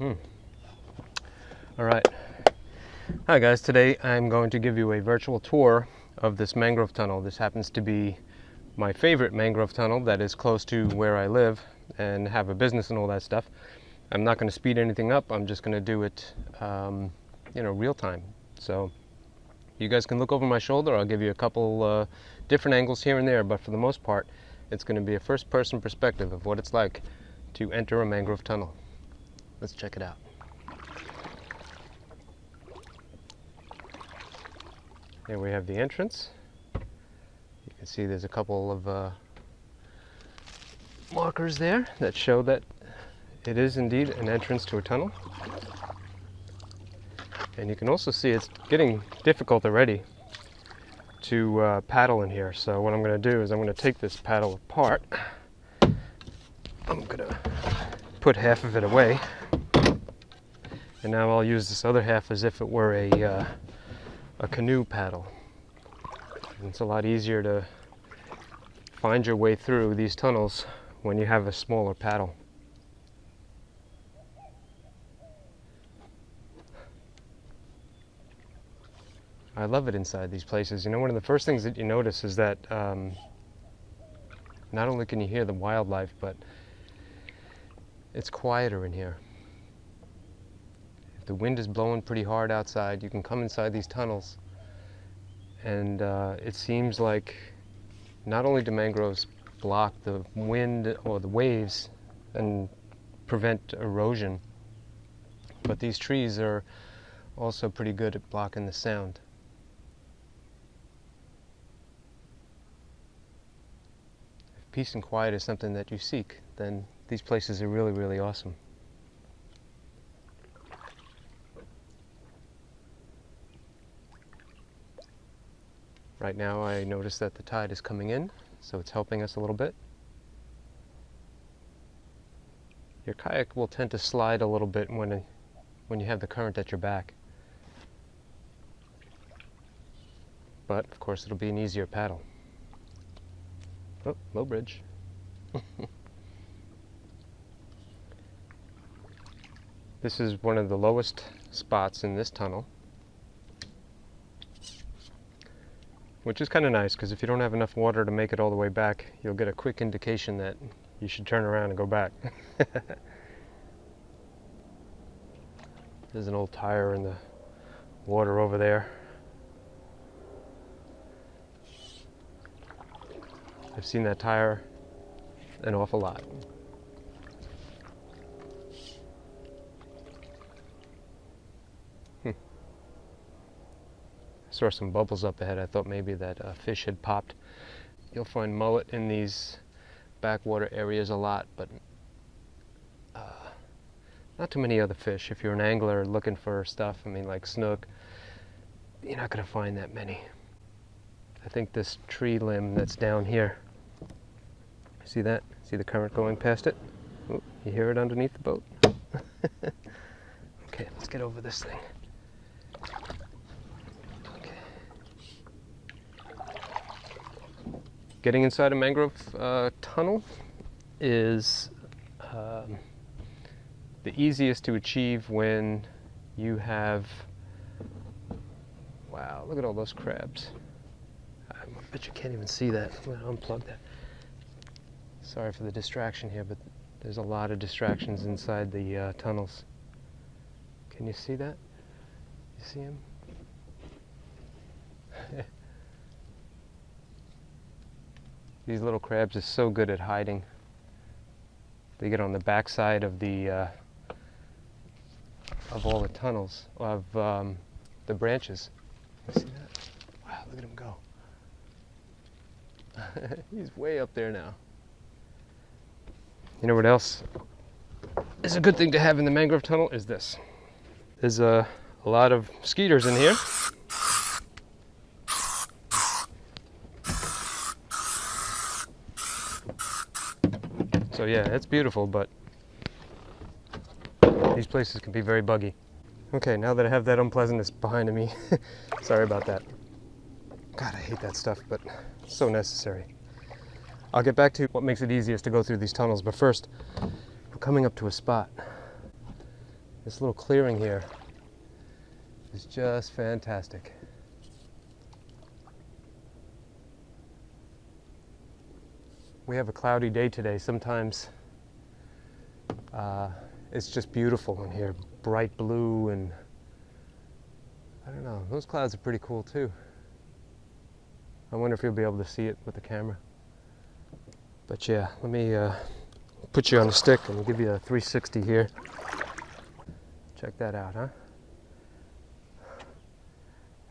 All right. Hi guys, today I'm going to give you a virtual tour of this mangrove tunnel. This happens to be my favorite mangrove tunnel that is close to where I live and have a business and all that stuff. I'm not going to speed anything up. I'm just going to do it, real time. So you guys can look over my shoulder. I'll give you a couple different angles here and there, but for the most part, it's going to be a first-person perspective of what it's like to enter a mangrove tunnel. Let's check it out. Here we have the entrance. You can see there's a couple of markers there that show that it is indeed an entrance to a tunnel. And you can also see it's getting difficult already to paddle in here. So what I'm going to do is I'm going to take this paddle apart. I'm going to put half of it away. And now I'll use this other half as if it were a canoe paddle. And it's a lot easier to find your way through these tunnels when you have a smaller paddle. I love it inside these places. You know, one of the first things that you notice is that not only can you hear the wildlife, but it's quieter in here. If the wind is blowing pretty hard outside, you can come inside these tunnels and it seems like not only do mangroves block the wind or the waves and prevent erosion, but these trees are also pretty good at blocking the sound. If peace and quiet is something that you seek, then these places are really, really awesome. Right now I notice that the tide is coming in, so it's helping us a little bit. Your kayak will tend to slide a little bit when you have the current at your back. But of course it'll be an easier paddle. Oh, low bridge. This is one of the lowest spots in this tunnel, which is kind of nice because if you don't have enough water to make it all the way back, you'll get a quick indication that you should turn around and go back. There's an old tire in the water over there. I've seen that tire an awful lot. Saw some bubbles up ahead. I thought maybe that a fish had popped. You'll find mullet in these backwater areas a lot, but not too many other fish. If you're an angler looking for stuff, I mean like snook, you're not going to find that many. I think this tree limb that's down here, see that? See the current going past it? Oh, you hear it underneath the boat? Okay, let's get over this thing. Getting inside a mangrove tunnel is the easiest to achieve when you have, wow, look at all those crabs. I bet you can't even see that. I'm going to unplug that. Sorry for the distraction here, but there's a lot of distractions inside the tunnels. Can you see that? You see him? These little crabs are so good at hiding. They get on the backside of all the tunnels, of the branches. You see that? Wow, look at him go. He's way up there now. You know what else is a good thing to have in the mangrove tunnel is this. There's a lot of skeeters in here. So yeah, it's beautiful, but these places can be very buggy. Okay, now that I have that unpleasantness behind me, sorry about that. God, I hate that stuff, but it's so necessary. I'll get back to what makes it easiest to go through these tunnels, but first, we're coming up to a spot This little clearing here is just fantastic. We have a cloudy day today. Sometimes it's just beautiful in here, bright blue, and I don't know, those clouds are pretty cool too. I wonder if you'll be able to see it with the camera. But yeah, let me put you on the stick and give you a 360 here. Check that out, huh?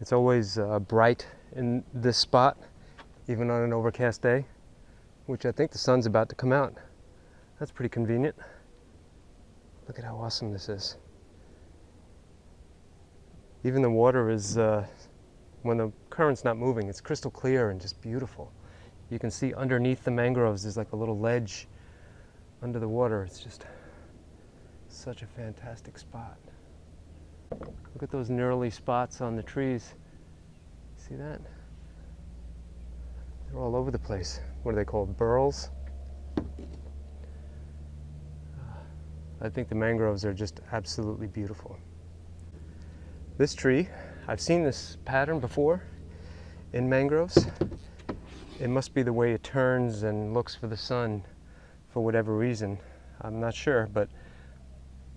It's always bright in this spot, even on an overcast day, which I think the sun's about to come out. That's pretty convenient. Look at how awesome this is. Even the water is, when the current's not moving, it's crystal clear and just beautiful. You can see underneath the mangroves, there's like a little ledge under the water. It's just such a fantastic spot. Look at those gnarly spots on the trees. See that? They're all over the place. What are they called? Burls? I think the mangroves are just absolutely beautiful. This tree, I've seen this pattern before in mangroves. It must be the way it turns and looks for the sun for whatever reason. I'm not sure, but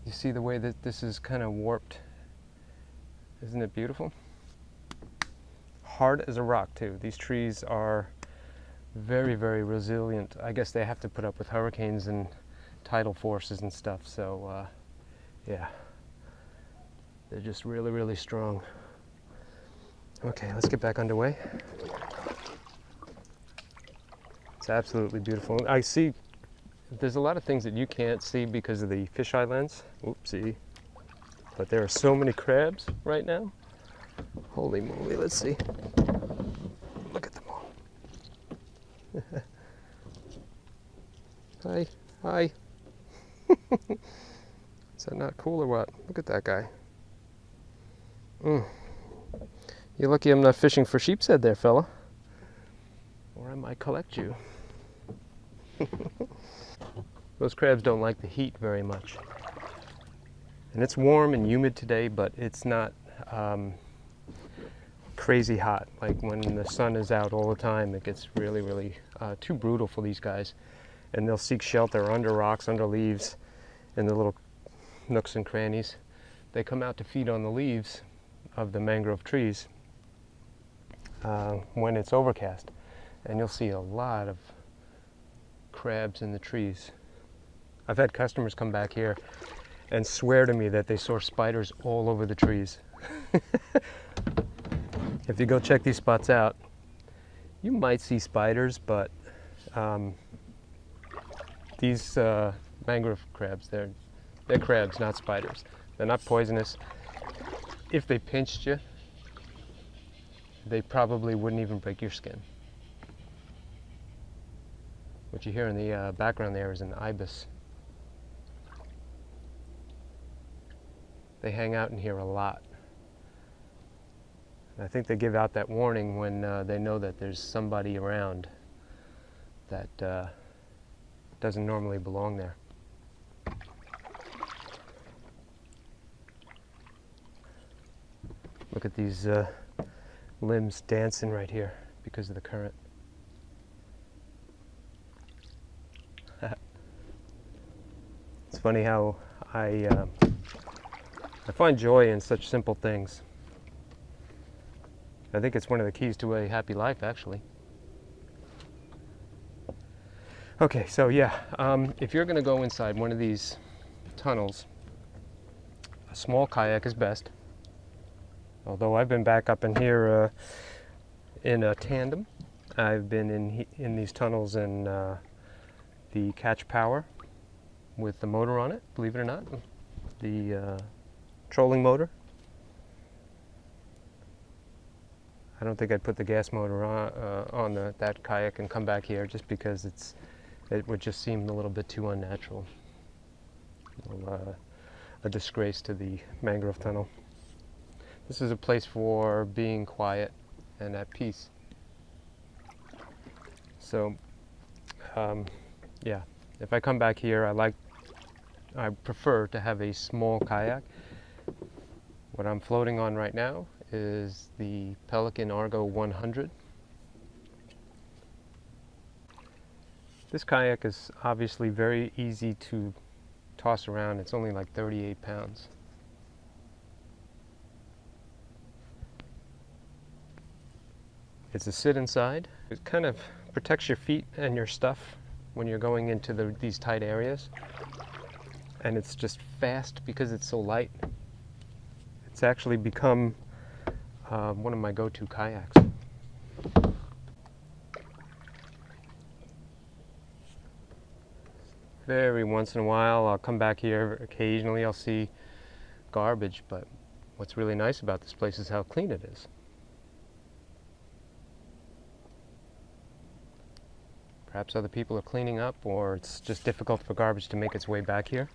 you see the way that this is kind of warped. Isn't it beautiful? Hard as a rock too. These trees are very, very resilient. I guess they have to put up with hurricanes and tidal forces and stuff, so yeah, they're just really, really strong. Okay, let's get back underway. It's absolutely beautiful. I see there's a lot of things that you can't see because of the fisheye lens. Oopsie. But there are so many crabs right now. Holy moly, let's see. Look at them all. Hi, hi. Is that not cool or what? Look at that guy. You're lucky I'm not fishing for sheep's head there, fella. Or I might collect you. Those crabs don't like the heat very much. And it's warm and humid today, but it's not crazy hot. Like when the sun is out all the time, it gets really, really too brutal for these guys. And they'll seek shelter under rocks, under leaves, in the little nooks and crannies. They come out to feed on the leaves of the mangrove trees when it's overcast. And you'll see a lot of crabs in the trees. I've had customers come back here and swear to me that they saw spiders all over the trees. If you go check these spots out, you might see spiders, but these mangrove crabs, they're crabs, not spiders. They're not poisonous. If they pinched you, they probably wouldn't even break your skin. What you hear in the background there is an ibis. They hang out in here a lot. And I think they give out that warning when they know that there's somebody around that doesn't normally belong there. Look at these limbs dancing right here because of the current. It's funny how I find joy in such simple things. I think it's one of the keys to a happy life, actually. Okay, so yeah, if you're going to go inside one of these tunnels, a small kayak is best. Although I've been back up in here in a tandem. I've been in these tunnels in the Catch Power with the motor on it, believe it or not, the trolling motor. I don't think I'd put the gas motor on that kayak and come back here just because it would just seem a little bit too unnatural. A disgrace to the mangrove tunnel. This is a place for being quiet and at peace. So, yeah, if I come back here, I like I prefer to have a small kayak. What I'm floating on right now is the Pelican Argo 100. This kayak is obviously very easy to toss around. It's only like 38 pounds. It's a sit inside. It kind of protects your feet and your stuff when you're going into these tight areas. And it's just fast because it's so light. It's actually become one of my go-to kayaks. Every once in a while I'll come back here. Occasionally I'll see garbage, but what's really nice about this place is how clean it is. Perhaps other people are cleaning up, or it's just difficult for garbage to make its way back here.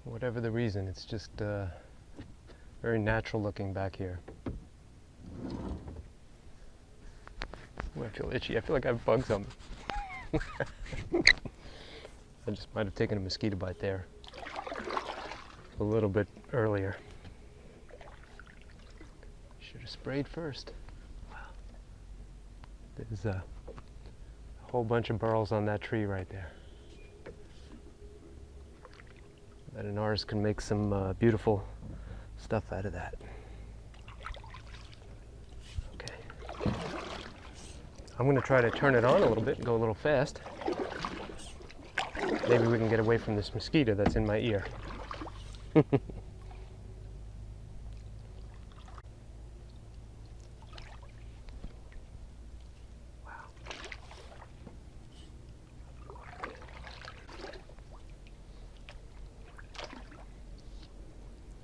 Whatever the reason, it's just very natural looking back here. Ooh, I feel itchy. I feel like I have bugs on me. I just might have taken a mosquito bite there a little bit earlier. Should have sprayed first. Wow. There's a whole bunch of burls on that tree right there. That an artist can make some beautiful stuff out of that. Okay. I'm going to try to turn it on a little bit and go a little fast. Maybe we can get away from this mosquito that's in my ear.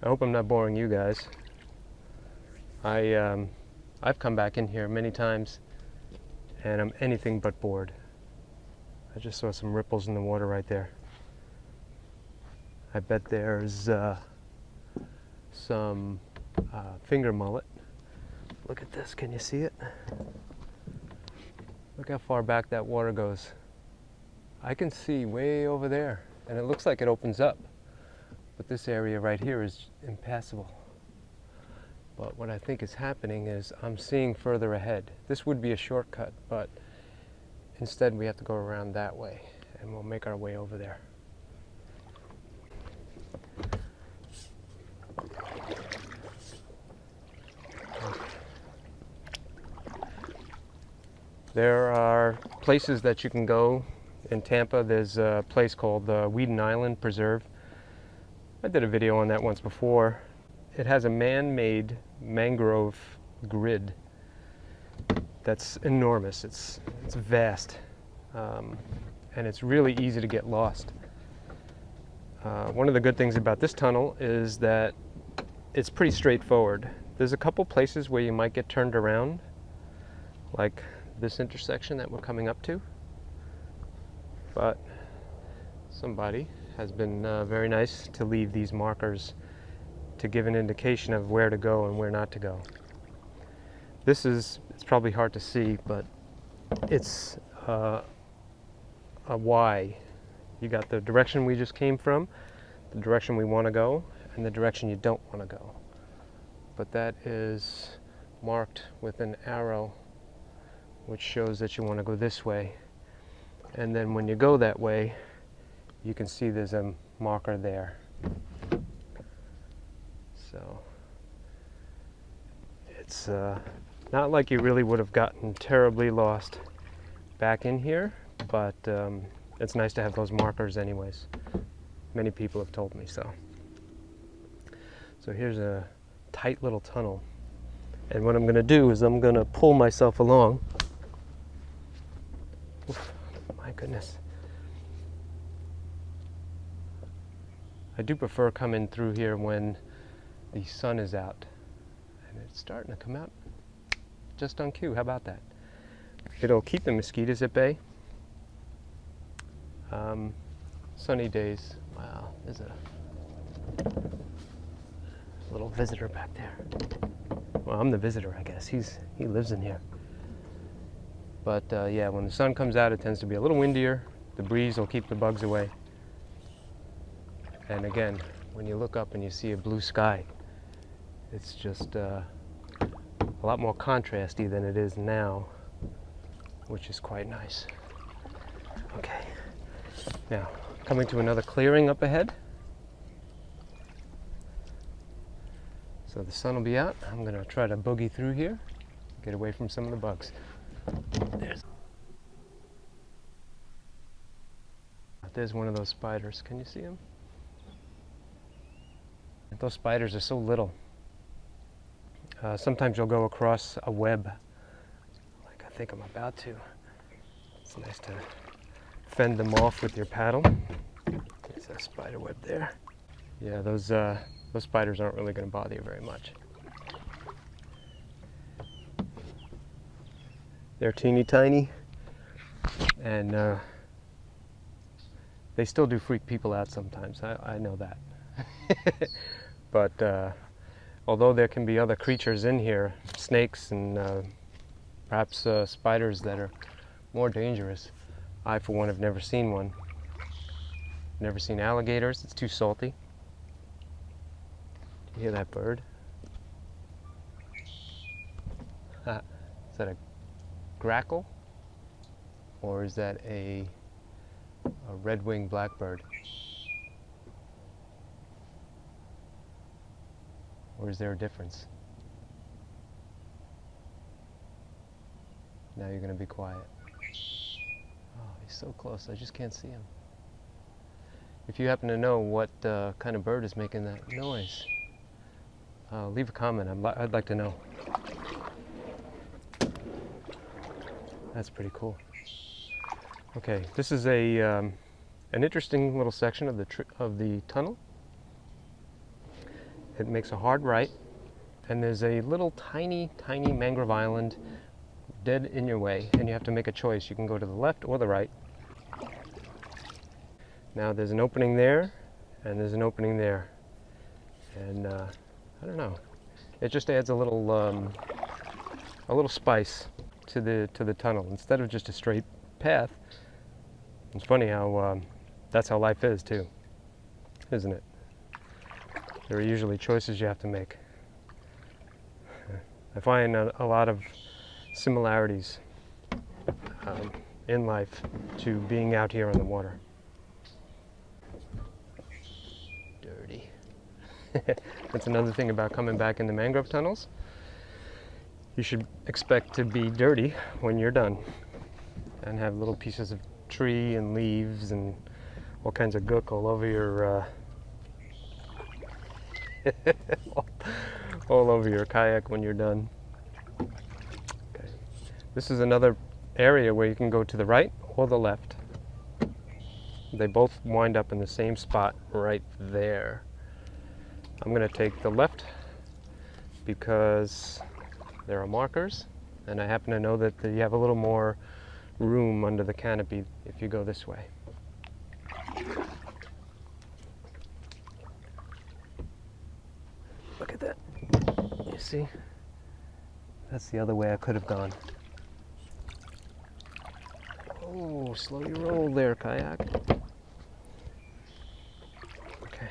I hope I'm not boring you guys. I've come back in here many times and I'm anything but bored. I just saw some ripples in the water right there. I bet there's some finger mullet. Look at this, can you see it? Look how far back that water goes. I can see way over there and it looks like it opens up. But this area right here is impassable. But what I think is happening is I'm seeing further ahead. This would be a shortcut, but instead we have to go around that way and we'll make our way over there. There are places that you can go in Tampa. There's a place called the Weeden Island Preserve. I did a video on that once before. It has a man-made mangrove grid that's enormous. It's vast, and it's really easy to get lost. One of the good things about this tunnel is that it's pretty straightforward. There's a couple places where you might get turned around, like this intersection that we're coming up to, but somebody has been very nice to leave these markers to give an indication of where to go and where not to go. It's probably hard to see, but it's a Y. You got the direction we just came from, the direction we want to go, and the direction you don't want to go. But that is marked with an arrow, which shows that you want to go this way. And then when you go that way, you can see there's a marker there. So it's not like you really would have gotten terribly lost back in here, but it's nice to have those markers anyways. Many people have told me so. So here's a tight little tunnel. And what I'm going to do is I'm going to pull myself along. Oof, my goodness. I do prefer coming through here when the sun is out. And it's starting to come out just on cue. How about that? It'll keep the mosquitoes at bay. Sunny days. Wow, there's a little visitor back there. Well, I'm the visitor, I guess. He lives in here. But yeah, when the sun comes out, it tends to be a little windier. The breeze will keep the bugs away. And again, when you look up and you see a blue sky, it's just a lot more contrasty than it is now, which is quite nice. Okay, now coming to another clearing up ahead. So the sun will be out. I'm going to try to boogie through here, get away from some of the bugs. There's one of those spiders. Can you see him? Those spiders are so little. Sometimes you'll go across a web, like I think I'm about to. It's nice to fend them off with your paddle. There's a spider web there. Yeah, those spiders aren't really going to bother you very much. They're teeny tiny, and they still do freak people out sometimes. I know that. But although there can be other creatures in here, snakes and perhaps spiders that are more dangerous, I for one have never seen one. Never seen alligators. It's too salty. You hear that bird? Is that a grackle? Or is that a red-winged blackbird? Or is there a difference? Now you're going to be quiet. Oh, he's so close, I just can't see him. If you happen to know what kind of bird is making that noise, leave a comment. I'd like to know. That's pretty cool. Okay, this is an interesting little section of the tunnel. It makes a hard right, and there's a little tiny mangrove island dead in your way, and you have to make a choice. You can go to the left or the right. Now there's an opening there, and there's an opening there, and I don't know. It just adds a little spice to the tunnel instead of just a straight path. It's funny how that's how life is too, isn't it? There are usually choices you have to make. I find a lot of similarities in life to being out here on the water. Dirty. That's another thing about coming back in the mangrove tunnels. You should expect to be dirty when you're done and have little pieces of tree and leaves and all kinds of gook all over your all over your kayak when you're done. Okay. This is another area where you can go to the right or the left. They both wind up in the same spot right there. I'm going to take the left because there are markers, and I happen to know that you have a little more room under the canopy if you go this way. Look at that. You see? That's the other way I could have gone. Oh, slow your roll there, kayak. Okay.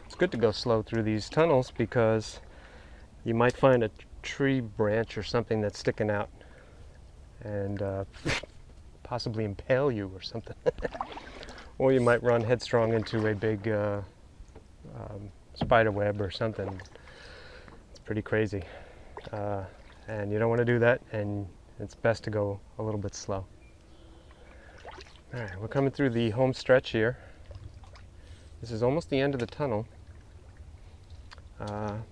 It's good to go slow through these tunnels because you might find a tree branch or something that's sticking out and possibly impale you or something. Or you might run headstrong into a big spider web or something. It's pretty crazy. And you don't want to do that, and it's best to go a little bit slow. Alright, we're coming through the home stretch here. This is almost the end of the tunnel.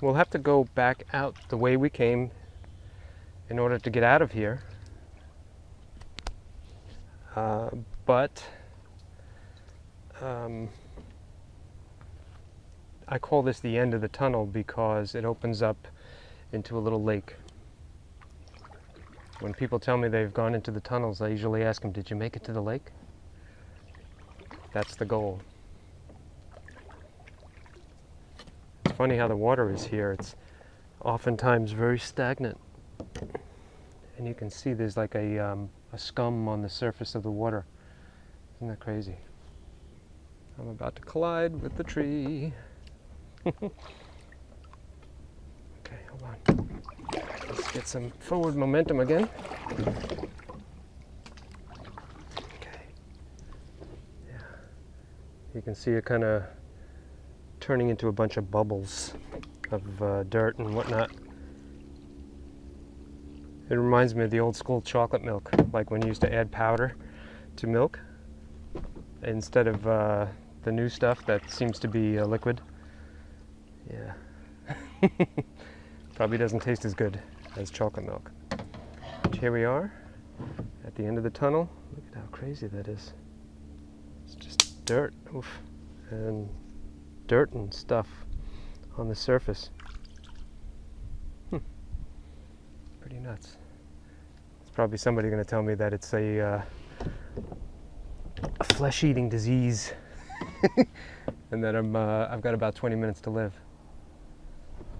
We'll have to go back out the way we came in order to get out of here. But I call this the end of the tunnel because it opens up into a little lake. When people tell me they've gone into the tunnels, I usually ask them, did you make it to the lake? That's the goal. It's funny how the water is here. It's oftentimes very stagnant. and you can see there's like a scum on the surface of the water. Isn't that crazy? I'm about to collide with the tree. Okay, hold on. Let's get some forward momentum again. Okay. Yeah. You can see it kind of turning into a bunch of bubbles of dirt and whatnot. It reminds me of the old school chocolate milk, like when you used to add powder to milk instead of the new stuff that seems to be liquid. Yeah. Probably doesn't taste as good as chocolate milk. But here we are at the end of the tunnel. Look at how crazy that is. It's just dirt. Oof. And dirt and stuff on the surface. Pretty nuts. It's probably somebody going to tell me that it's a flesh-eating disease, and that I've got about 20 minutes to live.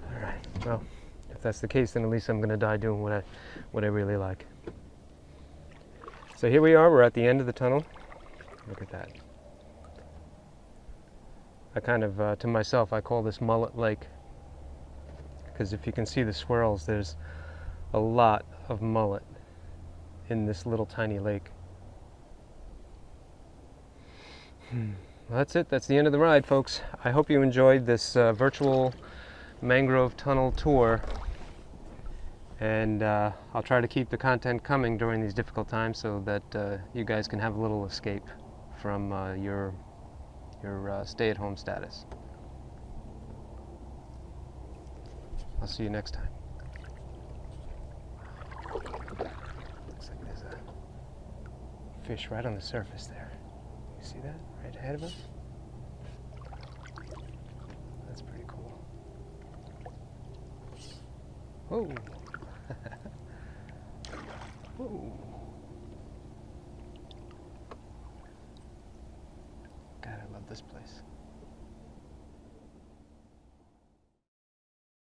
All right. Well, if that's the case, then at least I'm going to die doing what I really like. So here we are. We're at the end of the tunnel. Look at that. I kind of, to myself, I call this Mullet Lake, because if you can see the swirls, there's a lot of mullet in this little tiny lake. Well, that's it. That's the end of the ride, folks. I hope you enjoyed this virtual mangrove tunnel tour, and I'll try to keep the content coming during these difficult times so that you guys can have a little escape from your stay-at-home status. I'll see you next time. Looks like there's a fish right on the surface there. You see that? Right ahead of us? That's pretty cool. Whoa! Whoa! God, I love this place.